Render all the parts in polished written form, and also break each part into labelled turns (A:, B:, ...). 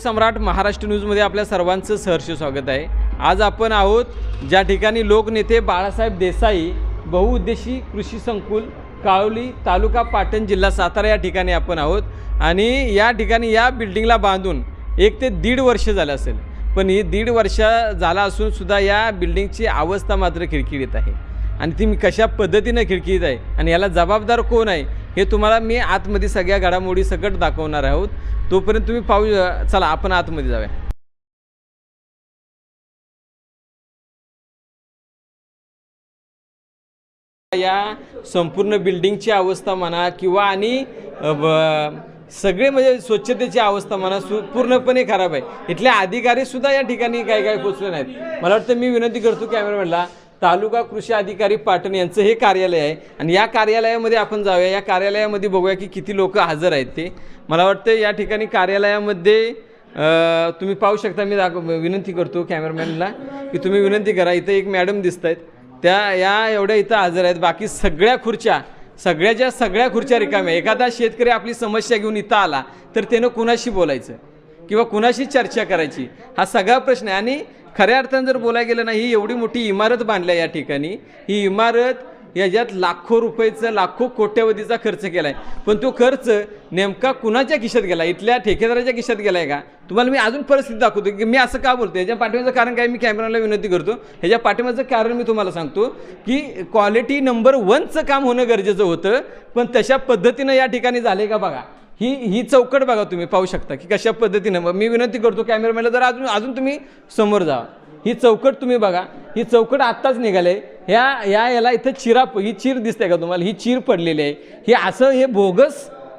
A: सम्राट महाराष्ट्र न्यूजमध्ये आपल्या सर्वांचं सहर्ष स्वागत आहे। आज आपण आहोत ज्या ठिकाणी लोकनेते बाळासाहेब देसाई बहुउद्देशीय कृषी संकुल काळोली तालुका पाटण जिल्हा सातारा या ठिकाणी आपण आहोत आणि या ठिकाणी या बिल्डिंगला बांधून 1 ते 1.5 वर्ष झालं असेल, पण ही 1.5 वर्ष झाला असून सुद्धा या बिल्डिंगची अवस्था मात्र खिळखिळीत आहे आणि ती कशा पद्धतीने खिळखिळीत आहे आणि याला जबाबदार कोण आहे हे तुम्हाला मी आतमध्ये सगळ्या घडामोडी सकट दाखवणार आहोत। तोपर्यंत तुम्ही पाहू, चला आपण आतमध्ये जाऊया। या संपूर्ण बिल्डिंगची अवस्था म्हणा किंवा आणि सगळे म्हणजे स्वच्छतेची अवस्था म्हणा पूर्णपणे खराब आहे। इथले अधिकारी सुद्धा या ठिकाणी काय पोचले नाहीत। मला वाटतं मी विनंती करतो कॅमेरामॅनला, तालुका कृषी अधिकारी पाटण यांचं हे कार्यालय आहे आणि या कार्यालयामध्ये आपण जाऊया। या कार्यालयामध्ये बघूया की किती लोक हजर आहेत ते। मला वाटतं या ठिकाणी कार्यालयामध्ये तुम्ही पाहू शकता। मी विनंती करतो कॅमेरामॅनला की तुम्ही विनंती करा। इथं एक मॅडम दिसत आहेत, त्या या एवढ्या इथं हजर आहेत। बाकी सगळ्या खुर्च्या रिकाम्या। एखादा शेतकरी आपली समस्या घेऊन इथं आला तर त्यानं कुणाशी बोलायचं किंवा कुणाशी चर्चा करायची हा सगळा प्रश्न आहे। आणि खऱ्या अर्थानं जर बोलायला गेलं ना, ही एवढी मोठी इमारत बांधल्या या ठिकाणी, ही इमारत याच्यात लाखो रुपयाचा लाखो कोट्यवधीचा खर्च केला आहे, पण तो खर्च नेमका कुणाच्या खिशात गेला? इथल्या ठेकेदाराच्या खिशात गेला आहे का? तुम्हाला मी अजून परिस्थिती दाखवतो की मी असं का बोलतो। ह्याच्या पाठीमागचं कारण काय मी कॅमेराला विनंती करतो। ह्याच्या पाठीमागचं कारण मी तुम्हाला सांगतो की क्वालिटी नंबर 1चं काम होणं गरजेचं होतं, पण तशा पद्धतीनं या ठिकाणी झाले का बघा। ही चौकट बघा, तुम्ही पाहू शकता की कशा पद्धतीनं। मी विनंती करतो कॅमेरामॅनला जर अजून तुम्ही समोर जा। ही चौकट तुम्ही बघा, ही चौकट आत्ताच निघाले। याला इथं ही चीर दिसते का तुम्हाला? ही चीर पडलेली आहे। हे असं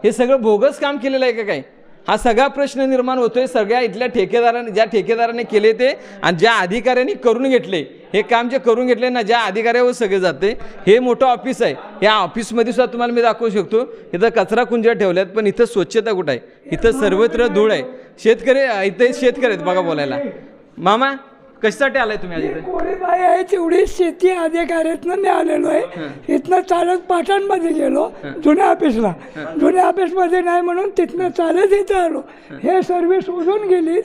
A: हे सगळं बोगस काम केलेलं आहे का काय? हा सगळा प्रश्न निर्माण होतोय सगळ्या इथल्या ठेकेदाराने, ज्या ठेकेदाराने केले ते आणि ज्या अधिकाऱ्यांनी करून घेतले हे काम, जे करून घेतले ना, ज्या अधिकाऱ्यावर सगळे जाते। हे मोठं ऑफिस आहे। या ऑफिसमध्ये सुद्धा तुम्हाला मी दाखवू शकतो, इथं कचरा कुंज्या ठेवल्यात, पण इथं स्वच्छता कुठं आहे? इथं सर्वत्र धूळ आहे। इथे शेतकरी आहेत बघा बोलायला। मामा, कशासाठी आलाय तुम्ही? आज
B: कोळीबाई आहे तेवढी शेती अधिकाऱ्यातनं मी आलेलो आहे। इथनं चालत पाटणमध्ये गेलो जुन्या ऑफिसला। जुन्या ऑफिसमध्ये नाही म्हणून तिथनं चालत इथं आलो। हे सर्व्हिस उडून गेली,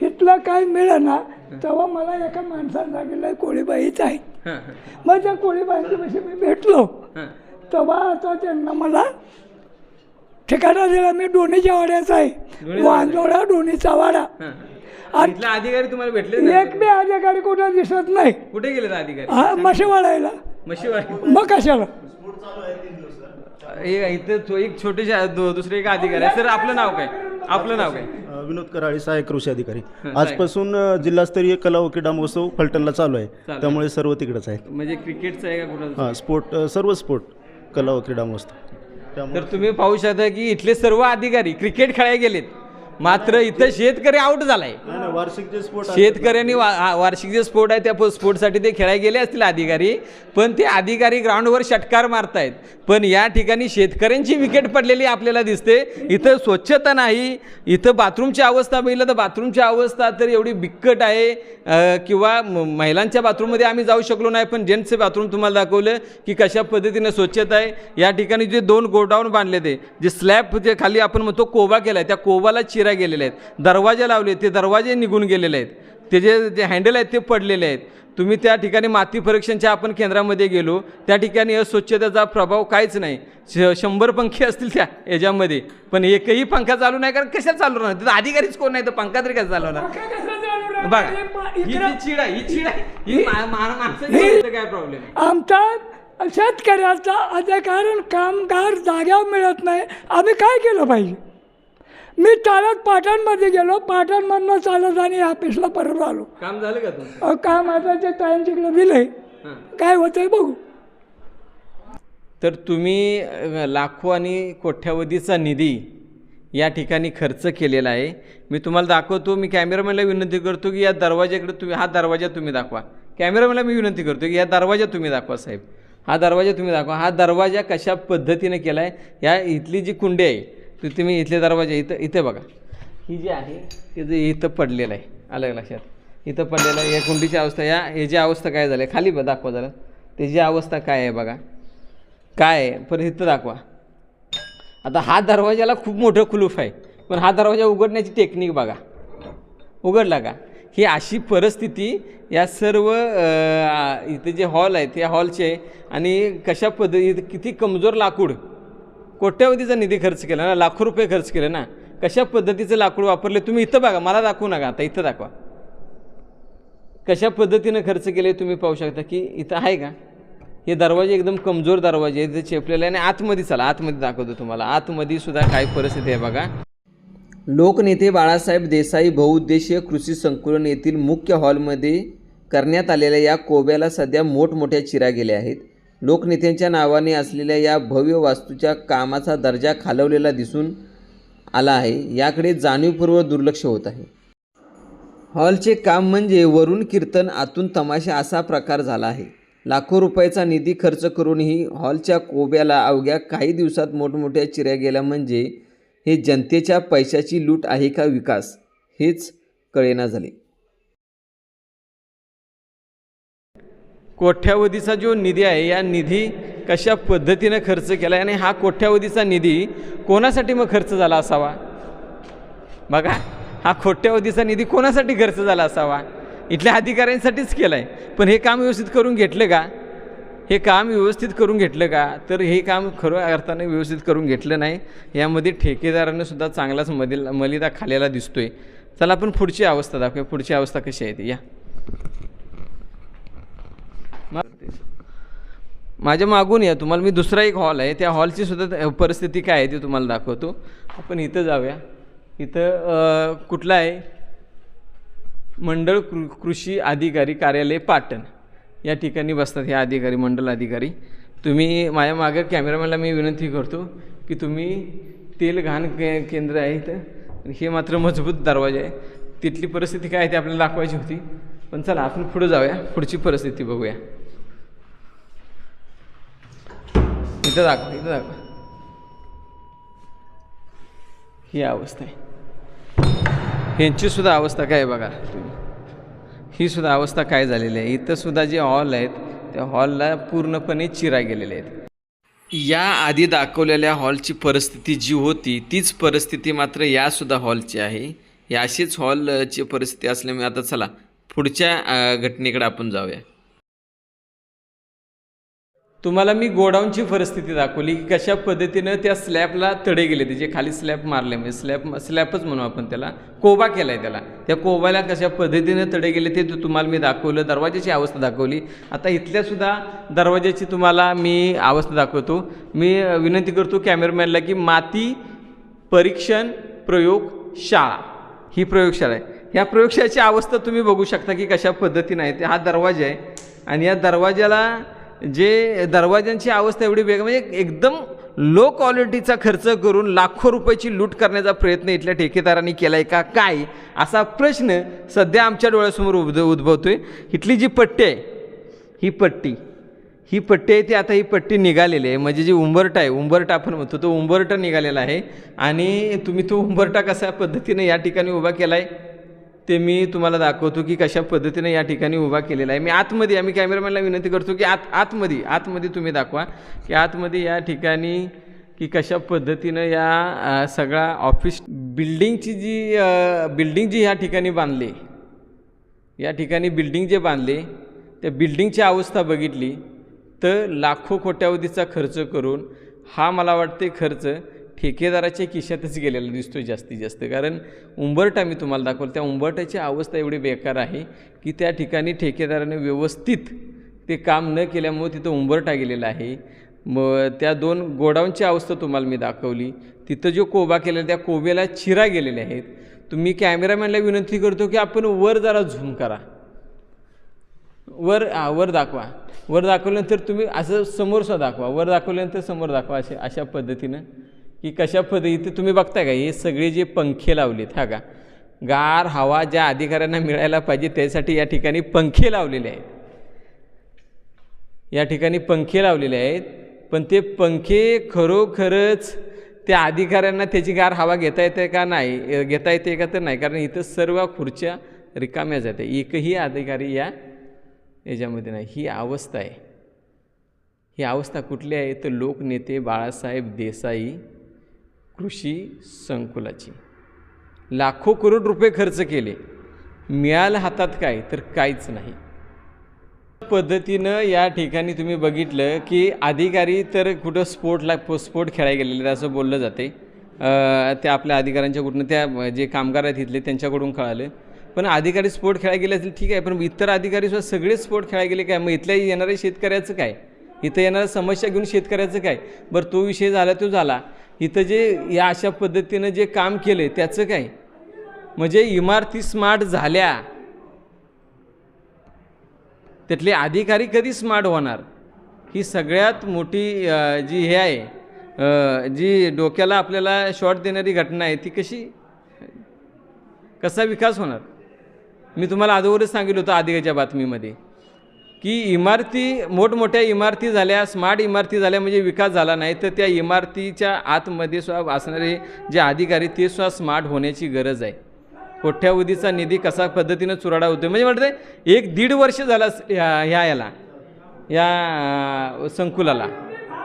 B: इथलं काय मिळेना। तेव्हा मला एका माणसानं सांगितलं कोळीबाईच आहे। मग त्या कोळीबाईंच्यापाशी मी भेटलो, तेव्हा आता त्यांना मला ठिकाणा दिला। मी डोणीच्या वाड्याचा आहे, वांजोळा डोणीचा वाडा।
A: अधिकारी तुम्हाला भेटले?
B: एक बी अधिकारी कुठं दिसत नाही।
A: कुठे गेले अधिकारी?
B: म्हशी वाढायला। मग कशाला?
A: इथं एक छोटेशा दुसरे एक अधिकारी आहे। सर, आपलं नाव काय?
C: विनोद कराळे, सहाय्यक कृषी अधिकारी। आजपासून जिल्हास्तरीय कला व क्रीडा महोत्सव फलटणला चालू आहे, त्यामुळे सर्व तिकडेच आहेत।
A: म्हणजे क्रिकेटचं आहे का कुठं?
C: स्पोर्ट, सर्व स्पोर्ट कला व क्रीडा महोत्सव।
A: तर तुम्ही पाहू शकता की इथले सर्व अधिकारी क्रिकेट खेळायला गेलेत, मात्र इथं शेतकरी आउट झालाय।
C: वार्षिक जे स्पोर्ट
A: शेतकऱ्यांनी वार्षिक जे स्पोर्ट आहे त्या स्पोर्टसाठी ते खेळायला गेले असतील अधिकारी, पण ते अधिकारी ग्राउंडवर षटकार मारतायत। पण या ठिकाणी शेतकऱ्यांची विकेट पडलेली आपल्याला दिसते। इथं स्वच्छता नाही। इथं बाथरूमची अवस्था बघितलं तर बाथरूमची अवस्था तर एवढी बिकट आहे, किंवा महिलांच्या बाथरूममध्ये आम्ही जाऊ शकलो नाही, पण जेंट्सचे बाथरूम तुम्हाला दाखवलं की कशा पद्धतीने स्वच्छता आहे। या ठिकाणी जे 2 गोडाऊन बांधले, ते जे स्लॅब जे खाली आपण म्हणतो कोबा केला आहे, त्या कोबाला चिरा गेलेल्या आहेत। दरवाजे लावले, ते दरवाजे निघून गेलेले आहेत। ते जे हँडल आहेत ते पडलेले आहेत। तुम्ही त्या ठिकाणी माती परीक्षणच्या आपण केंद्रामध्ये गेलो, त्या ठिकाणी अस्वच्छतेचा प्रभाव काहीच नाही। 100 पंखे असतील त्या याच्यामध्ये, पण एकही पंखा चालू नाही। कारण कशाला चालू राहणार? तिथं अधिकारीच कोण नाही तर पंखा तरी कसं चालवणार? बघा, ही चीड आहे, माणसाची काय प्रॉब्लेम?
B: आमचा शेतकऱ्याचा अधिकार कामगार जाग्यावर मिळत नाही। आम्ही काय केलं पाहिजे? मी चालत पाटणमध्ये गेलो, पाटणमधनं चालत आणि ऑफिसला परत आलो।
A: काम झालं का तुमचं?
B: काम आता ते टाइमच्याकडे दिलंय, काय होतंय बघू।
A: तर तुम्ही लाखो आणि कोट्यावधीचा निधी या ठिकाणी खर्च केलेला आहे। मी तुम्हाला दाखवतो। मी कॅमेरामॅनला विनंती करतो की या दरवाजाकडे हा दरवाजा तुम्ही दाखवा। कॅमेरामॅनला मी विनंती करतो की या दरवाजा तुम्ही दाखवा साहेब, हा दरवाजा तुम्ही दाखवा। हा दरवाजा कशा पद्धतीने केला आहे? या इथली जी कुंडी आहे तुम्ही इथले दरवाजे इथे बघा, ही जी आहे ते जे इथं पडलेलं आहे, आलं लक्षात? इथं पडलेलं आहे। या कुंडीची अवस्था, याची अवस्था काय झाली खाली दाखवा जरा, त्याची अवस्था काय आहे बघा, काय आहे परत इथं दाखवा। आता हा दरवाजाला खूप मोठं कुलूप आहे, पण हा दरवाजा उघडण्याची टेक्निक बघा, उघडला का? ही अशी परिस्थिती या सर्व इथे जे हॉल आहेत त्या हॉलचे आणि कशा पद्धती किती कमजोर लाकूड कोट्यावधीचा निधी खर्च केला ना, लाखो रुपये खर्च केले ना, कशा पद्धतीचं लाकूड वापरले तुम्ही इथं बघा, मला दाखवू नका, आता इथं दाखवा कशा पद्धतीनं खर्च केले तुम्ही पाहू शकता की इथं आहे का. हे दरवाजे एकदम कमजोर दरवाजे इथे चेपलेले आहे. आणि आतमध्ये चला, आतमध्ये दाखवतो तुम्हाला, आतमध्ये सुद्धा काय परिस्थिती आहे बघा. लोकनेते बाळासाहेब देसाई बहुउद्देशीय कृषी संकुलन येथील मुख्य हॉलमध्ये करण्यात आलेल्या या कोब्याला सध्या मोठमोठ्या चिरा गेल्या आहेत. लोकनेत्यांच्या नावाने असलेल्या या भव्य वास्तूच्या कामाचा दर्जा खालवलेला दिसून आला आहे. याकडे जाणीवपूर्वक दुर्लक्ष होत आहे. हॉलचे काम म्हणजे वरून कीर्तन आतून तमाशा असा प्रकार झाला आहे. लाखो रुपयाचा निधी खर्च करूनही हॉलच्या कोब्याला अवघ्या काही दिवसात मोठमोठ्या चिऱ्या गेल्या म्हणजे हे जनतेच्या पैशाची लूट आहे का विकास हेच कळेना झाले. कोट्यावधीचा जो निधी आहे या निधी कशा पद्धतीनं खर्च केला आणि हा कोट्यावधीचा निधी कोणासाठी मग खर्च झाला असावा बघा. हा कोट्यावधीचा निधी कोणासाठी खर्च झाला असावा? इथल्या अधिकाऱ्यांसाठीच केला आहे. पण हे काम व्यवस्थित करून घेतलं का? हे काम व्यवस्थित करून घेतलं का? तर हे काम खरं अर्थाने व्यवस्थित करून घेतलं नाही. यामध्ये ठेकेदारानं सुद्धा चांगलाच मलिदा खालेला दिसतोय. चला आपण पुढची अवस्था दाखवूया. पुढची अवस्था कशी आहे ती या. माझ्या मागून या, तुम्हाला मी दुसरा एक हॉल आहे त्या हॉलची सुद्धा परिस्थिती काय आहे ती तुम्हाला दाखवतो. आपण इथं जाऊया. इथं कुठलं आहे? मंडळ कृषी अधिकारी कार्यालय पाटण या ठिकाणी बसतात हे अधिकारी, मंडल अधिकारी. तुम्ही माझ्या मागं कॅमेरामॅनला मी विनंती करतो की तुम्ही तेल घाण केंद्र आहे इथं, हे मात्र मजबूत दरवाजा आहे. तिथली परिस्थिती काय आहे ते आपल्याला दाखवायची होती. पण चला आपण पुढे जाऊया, पुढची परिस्थिती बघूया. इथं दाखवा, इथं दाखवा. ही अवस्था आहे. ह्यांची सुद्धा अवस्था काय आहे बघा तुम्ही. ही सुद्धा अवस्था काय झालेली आहे. इथं सुद्धा जे हॉल आहेत त्या हॉलला पूर्णपणे चिरा गेलेले आहेत. या आधी दाखवलेल्या हॉलची परिस्थिती जी होती तीच परिस्थिती मात्र या सुद्धा हॉलची आहे. या अशीच हॉलची परिस्थिती असल्यामुळे आता चला पुढच्या घटनेकडे आपण जाऊया. तुम्हाला मी गोडाऊनची परिस्थिती दाखवली की कशा पद्धतीनं त्या स्लॅबला तडे गेले, त्याचे खाली स्लॅब मारले, म्हणजे स्लॅबच म्हणू आपण त्याला, कोबा केला आहे त्याला. त्या कोबाला कशा पद्धतीनं तडे गेले ते तुम्हाला मी दाखवलं. दरवाजाची अवस्था दाखवली. आता इथल्यासुद्धा दरवाजाची तुम्हाला मी अवस्था दाखवतो. मी विनंती करतो कॅमेरामॅनला की माती परीक्षण प्रयोगशाळा ही प्रयोगशाळा आहे. ह्या प्रयोगशाळेची अवस्था तुम्ही बघू शकता की कशा पद्धतीनं आहे. हा दरवाजा आहे आणि या दरवाजाला जे दरवाजांची अवस्था एवढी म्हणजे एकदम लो क्वालिटीचा खर्च करून लाखो रुपयाची लूट करण्याचा प्रयत्न इथल्या ठेकेदारांनी केला आहे का काय असा प्रश्न सध्या आमच्या डोळ्यासमोर उद्भवतोय. इथली जी पट्टी आहे ही पट्टी आहे ती आता ही पट्टी निघालेली आहे. म्हणजे जी उंबरटा आहे, उंबरटा आपण म्हणतो तो उंबरटा निघालेला आहे. आणि तुम्ही तो उंबरटा कशा पद्धतीने या ठिकाणी उभा केला आहे ते मी तुम्हाला दाखवतो की कशा पद्धतीने या ठिकाणी उभा केलेला आहे. मी आतमध्ये, आम्ही कॅमेरामॅनला विनंती करतो की आतमध्ये तुम्ही दाखवा की आतमध्ये या ठिकाणी की कशा पद्धतीनं या सगळा ऑफिस बिल्डिंग जी या ठिकाणी बांधली, या ठिकाणी बिल्डिंग जे बांधले त्या बिल्डिंगची अवस्था बघितली तर लाखो कोट्यावधीचा खर्च करून हा मला वाटते खर्च ठेकेदाराच्या खिशातच गेलेला दिसतो जास्तीत जास्त. कारण उंबरटा मी तुम्हाला दाखवलं, त्या उंबरट्याची अवस्था एवढी बेकार आहे की त्या ठिकाणी ठेकेदाराने व्यवस्थित ते काम न केल्यामुळे तिथं उंबरटा गेलेला आहे. मग त्या दोन गोडाऊनची अवस्था तुम्हाला मी दाखवली. तिथं जो कोबा केलेला त्या कोब्याला चिरा गेलेल्या आहेत. तुम्ही कॅमेरामॅनला विनंती करतो की आपण वर जरा झूम करा, वर दाखवा. वर दाखवल्यानंतर तुम्ही असं समोरसुद्धा दाखवा, वर दाखवल्यानंतर समोर दाखवा. अशा पद्धतीनं की कशा पद्धती तुम्ही बघताय का हे सगळे जे पंखे लावलेत, हा का गार हवा ज्या अधिकाऱ्यांना मिळायला पाहिजे त्यासाठी या ठिकाणी पंखे लावलेले आहेत. या ठिकाणी पंखे लावलेले आहेत. पण ते पंखे खरोखरच त्या अधिकाऱ्यांना त्याची गार हवा घेता येते का नाही, घेता येते का तर नाही. कारण इथं सर्व खुर्च्या रिकाम्या जाते, एकही अधिकारी याच्यामध्ये नाही. ही अवस्था आहे. ही अवस्था कुठली आहे तर लोकनेते बाळासाहेब देसाई कृषी संकुलाची. लाखो करोड रुपये खर्च केले मिळालं हातात काय तर काहीच नाही. पद्धतीनं या ठिकाणी तुम्ही बघितलं की अधिकारी तर कुठं स्पोर्ट खेळायला गेलेले असं बोललं जाते. त्या आपल्या अधिकाऱ्यांच्याकडून त्या जे कामगार आहेत इथले त्यांच्याकडून कळालं. पण अधिकारी स्पोर्ट खेळायला गेले असेल ठीक आहे, पण इतर अधिकारीसुद्धा सगळे स्पोर्ट खेळायला गेले काय? मग इथल्या येणाऱ्या शेतकऱ्याचं काय? इथं येणाऱ्या समस्या घेऊन शेतकऱ्याचं काय? बरं तो विषय झाला तो झाला. इथं जे या अशा पद्धतीनं जे काम केलं त्याचं काय? म्हणजे इमारती स्मार्ट झाल्या, त्यातले अधिकारी कधी स्मार्ट होणार? ही सगळ्यात मोठी जी हे आहे, जी डोक्याला आपल्याला शॉट देणारी घटना आहे ती कसा विकास होणार? मी तुम्हाला अगोदरच सांगितलं होतं आधीच्या बातमीमध्ये की इमारती मोठमोठ्या इमारती झाल्या, स्मार्ट इमारती झाल्या म्हणजे विकास झाला नाही, तर त्या इमारतीच्या आतमध्ये सुद्धा असणारे जे अधिकारी ते सुद्धा स्मार्ट होण्याची गरज आहे. कोट्यावधीचा निधी कसा पद्धतीनं चुराडा होतो म्हणजे म्हणते 1-1.5 वर्ष झाला या संकुलाला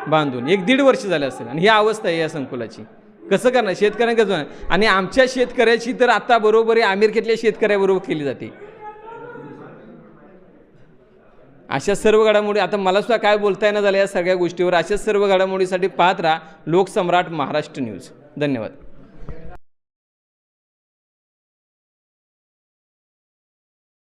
A: बांधून 1-1.5 वर्ष झालं असेल आणि ही अवस्था आहे या संकुलाची. कसं करणार शेतकऱ्यांना? कसं? आणि आमच्या शेतकऱ्याची तर आता बरोबर आहे अमेरिकेतल्या शेतकऱ्याबरोबर केली जाते. अशा सर्व घडामोडी आता मला सुद्धा काय बोलता येणं झालं या सगळ्या गोष्टीवर. अशा सर्व घडामोडीसाठी पाहत राहा लोकसम्राट महाराष्ट्र न्यूज. धन्यवाद.